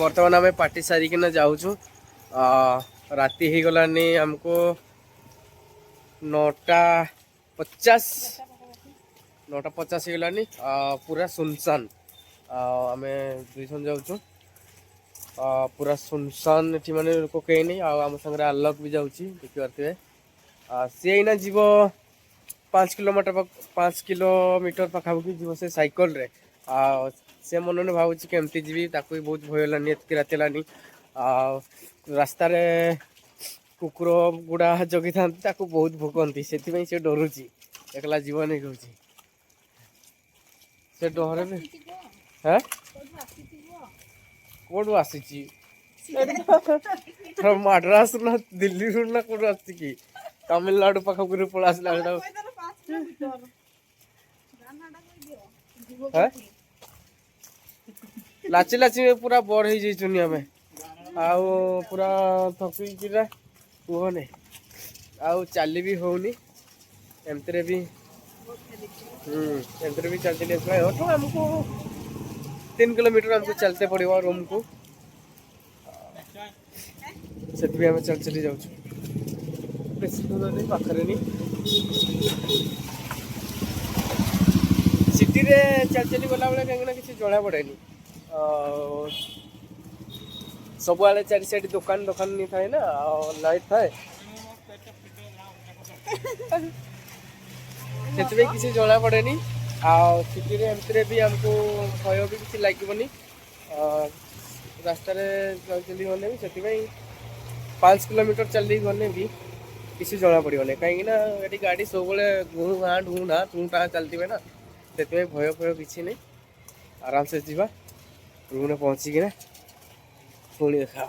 बर्तमान आम पार्टी सारिकिना जाऊँ। राति हो गलानी हमको 9:50 9:50 हो गलानी। पूरा सुनसान आम दुई जन जाऊँ। पूरा सुनसान एटी माने लोक कहीं नहीं। आम सागर आलोक भी जाऊँगी देखिपे। सी ना जीव 5 किलोमीटर पाखापाखि जीव से साइकल रे। से मन ने भावुँ केमती जीवी ताकू भी बहुत भय लानी एत राति लानी। रास्ता कुकुर गुड़ा जगी था बहुत भोकती से डरुची एकला जीवन कहूँ से डर भी। हाँ कौटू आसी मद्रास ना दिल्ली ना कौटू आसी कि तमिलनाडु पाखपुर पड़ा आसला। लाची लाची पूरा बड़ हो जाइनी आम पूरा थकी कहने आउ चली भी होनी एमती भी। एमती भी चल चली आमको 3 किलोमीटर हमको चलते पड़ो रूम को। से आम चल चली जाऊँ बेस दूर नहीं पाखे नहीं। सिटी रे चल चली गला बेले कहीं किसी जना पड़े सब आड़े 4 साइड दुकान दुकान नहीं थाए ना लाइट थाए से किसी जना पड़े सिटी रे एमती भी हमको भय भी किसी लगे रास्तार चली गले भी से 5 किलोमीटर चली गले भी किसी जना पड़े कहीं गाड़ी सब घू हाँ ढू ना टू टा चलती ना से भय भय किसी नहीं। आराम से जीवा रूम में पहुँचिकिना पुणी देखा।